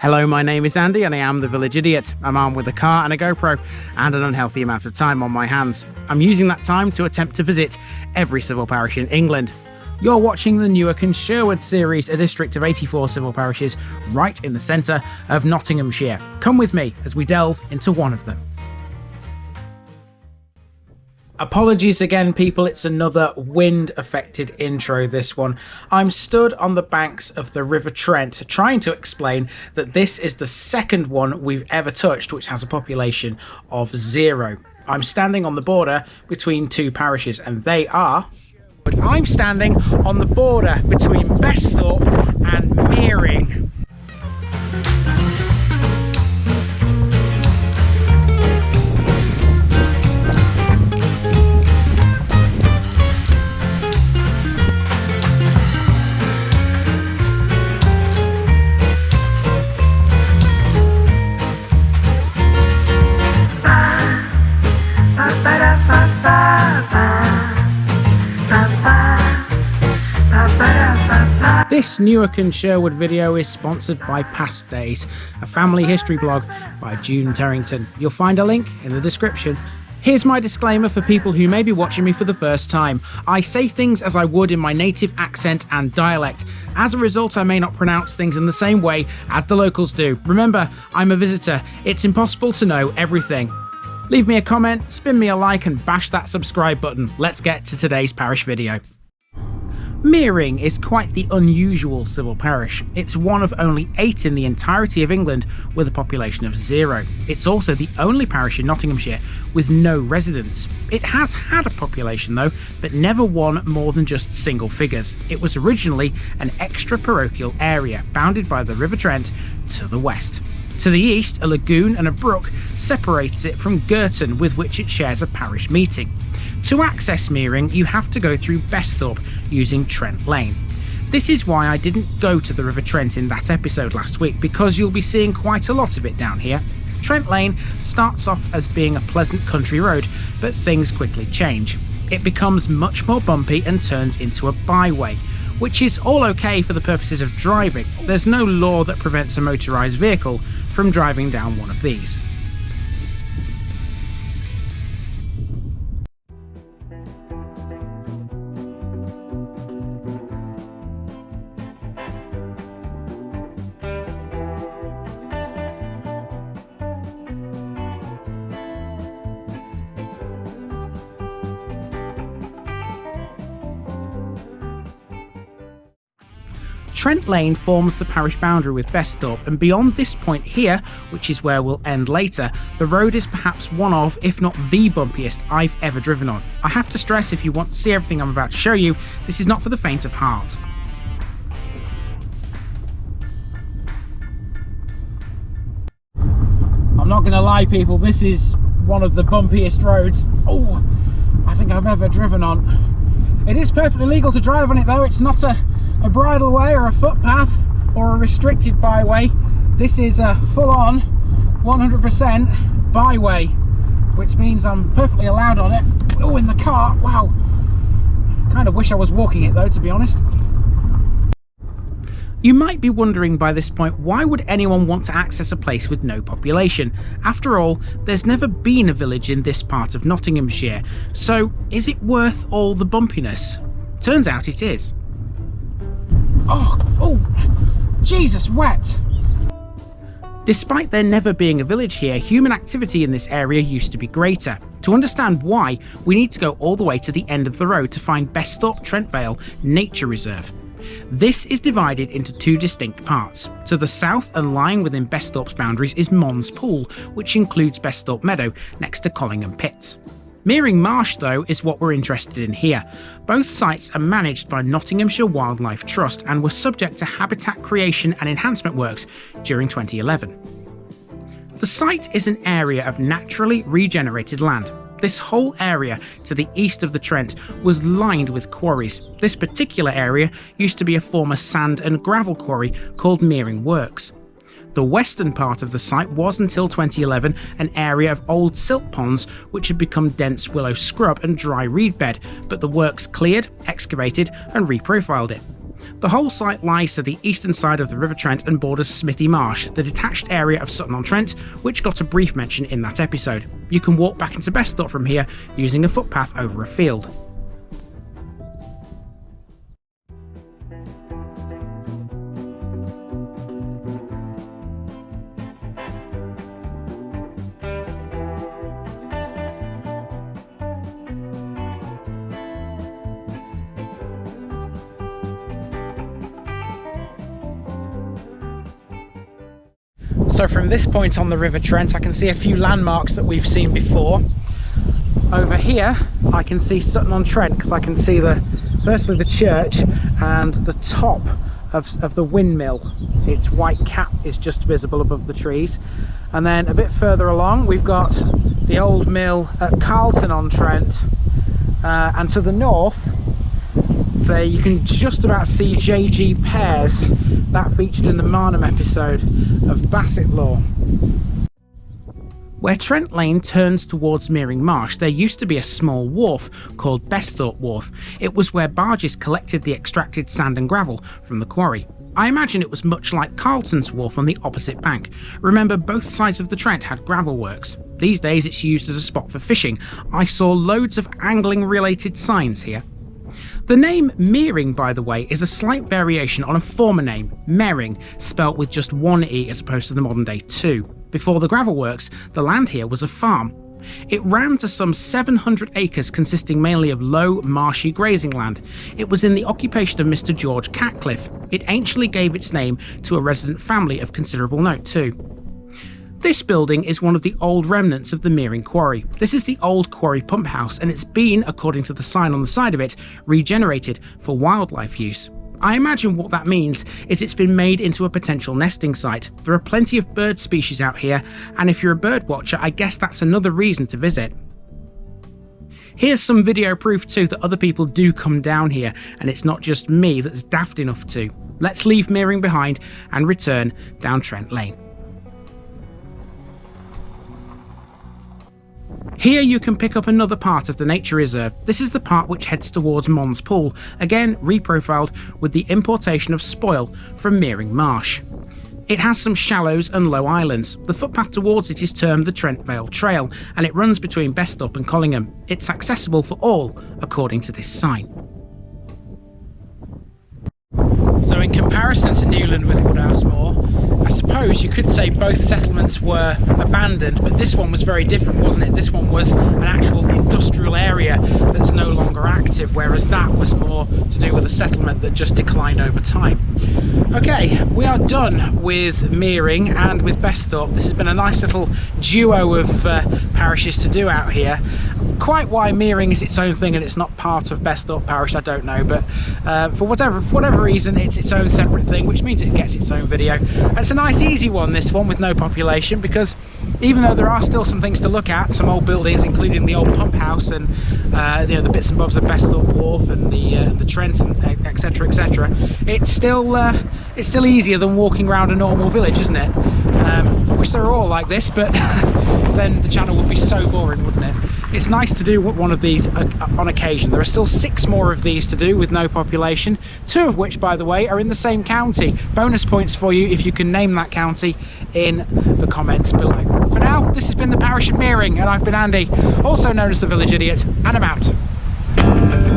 Hello, my name is Andy and I am the Village Idiot. I'm armed with a car and a GoPro and an unhealthy amount of time on my hands. I'm using that time to attempt to visit every civil parish in England. You're watching the Newark and Sherwood series, a district of 84 civil parishes right in the centre of Nottinghamshire. Come with me as we delve into one of them. Apologies again, people, it's another wind-affected intro, this one. I'm stood on the banks of the River Trent trying to explain that this is the second one we've ever touched which has a population of 0. I'm standing on the border between two parishes and they are... I'm standing on the border between Besthorpe and Meering. This Newark and Sherwood video is sponsored by Past Days, a family history blog by June Terrington. You'll find a link in the description. Here's my disclaimer for people who may be watching me for the first time. I say things as I would in my native accent and dialect. As a result, I may not pronounce things in the same way as the locals do. Remember, I'm a visitor. It's impossible to know everything. Leave me a comment, spin me a like and bash that subscribe button. Let's get to today's parish video. Meering is quite the unusual civil parish. It's one of only 8 in the entirety of England with a population of 0. It's also the only parish in Nottinghamshire with no residents. It has had a population though, but never one more than just single figures. It was originally an extra parochial area bounded by the River Trent to the west. To the east, a lagoon and a brook separates it from Girton, with which it shares a parish meeting. To access Meering, you have to go through Besthorpe using Trent Lane. This is why I didn't go to the River Trent in that episode last week, because you'll be seeing quite a lot of it down here. Trent Lane starts off as being a pleasant country road, but things quickly change. It becomes much more bumpy and turns into a byway, which is all okay for the purposes of driving. There's no law that prevents a motorised vehicle from driving down one of these. Trent Lane forms the parish boundary with Besthorpe, and beyond this point here, which is where we'll end later, the road is perhaps one of, if not the bumpiest I've ever driven on. I have to stress, if you want to see everything I'm about to show you, this is not for the faint of heart. I'm not going to lie, people, this is one of the bumpiest roads I think I've ever driven on. It is perfectly legal to drive on it though. It's not a bridleway or a footpath or a restricted byway. This is a full-on 100% byway, which means I'm perfectly allowed on it. Oh, in the car, wow. Kind of wish I was walking it though, to be honest. You might be wondering by this point, why would anyone want to access a place with no population? After all, there's never been a village in this part of Nottinghamshire, so is it worth all the bumpiness? Turns out it is. Oh, Jesus wept! Despite there never being a village here, human activity in this area used to be greater. To understand why, we need to go all the way to the end of the road to find Besthorpe Trent Vale Nature Reserve. This is divided into 2 distinct parts. To the south and lying within Besthorpe's boundaries is Mons Pool, which includes Besthorpe Meadow next to Collingham Pits. Meering Marsh, though, is what we're interested in here. Both sites are managed by Nottinghamshire Wildlife Trust and were subject to habitat creation and enhancement works during 2011. The site is an area of naturally regenerated land. This whole area to the east of the Trent was lined with quarries. This particular area used to be a former sand and gravel quarry called Meering Works. The western part of the site was, until 2011, an area of old silt ponds which had become dense willow scrub and dry reed bed, but the works cleared, excavated and reprofiled it. The whole site lies to the eastern side of the River Trent and borders Smithy Marsh, the detached area of Sutton-on-Trent, which got a brief mention in that episode. You can walk back into Besthorpe from here using a footpath over a field. So from this point on the River Trent, I can see a few landmarks that we've seen before. Over here, I can see Sutton-on-Trent because I can see firstly the church and the top of the windmill. Its white cap is just visible above the trees. And then a bit further along, we've got the old mill at Carlton-on-Trent. And to the north, there you can just about see J.G. Pears, that featured in the Marnham episode of Basset Law. Where Trent Lane turns towards Meering Marsh, there used to be a small wharf called Besthorpe Wharf. It was where barges collected the extracted sand and gravel from the quarry. I imagine it was much like Carlton's Wharf on the opposite bank. Remember, both sides of the Trent had gravel works. These days it's used as a spot for fishing. I saw loads of angling related signs here. The name Meering, by the way, is a slight variation on a former name, Meering, spelt with just one E as opposed to the modern day two. Before the gravel works, the land here was a farm. It ran to some 700 acres consisting mainly of low, marshy grazing land. It was in the occupation of Mr. George Catcliffe. It anciently gave its name to a resident family of considerable note too. This building is one of the old remnants of the Meering Quarry. This is the old quarry pump house, and it's been, according to the sign on the side of it, regenerated for wildlife use. I imagine what that means is it's been made into a potential nesting site. There are plenty of bird species out here, and if you're a bird watcher, I guess that's another reason to visit. Here's some video proof too that other people do come down here, and it's not just me that's daft enough to. Let's leave Meering behind and return down Trent Lane. Here you can pick up another part of the nature reserve. This is the part which heads towards Mons Pool, again reprofiled with the importation of spoil from Meering Marsh. It has some shallows and low islands. The footpath towards it is termed the Trent Vale Trail, and it runs between Besthorpe and Collingham. It's accessible for all, according to this sign. So in comparison to Newland with Woodhouse Moor, I suppose you could say both settlements were abandoned, but this one was very different, wasn't it? This one was an actual industrial area that's no longer active, whereas that was more to do with a settlement that just declined over time. Okay, we are done with Meering and with Besthorpe. This has been a nice little duo of parishes to do out here. Quite why Meering is its own thing and it's not part of Besthorpe Parish, I don't know, but for whatever reason it's its own separate thing, which means it gets its own video. It's a nice easy one, this one, with no population, because even though there are still some things to look at, some old buildings including the old pump house and you know, the bits and bobs of Besthorpe Wharf and the Trent and etc, it's still easier than walking around a normal village, isn't it? I wish they were all like this, but then the channel would be so boring, wouldn't it? It's nice to do one of these on occasion. There are still 6 more of these to do with no population, 2 of which, by the way, are in the same county. Bonus points for you if you can name that county in the comments below. For now, this has been the Parish of Meering, and I've been Andy, also known as the Village Idiot, and I'm out.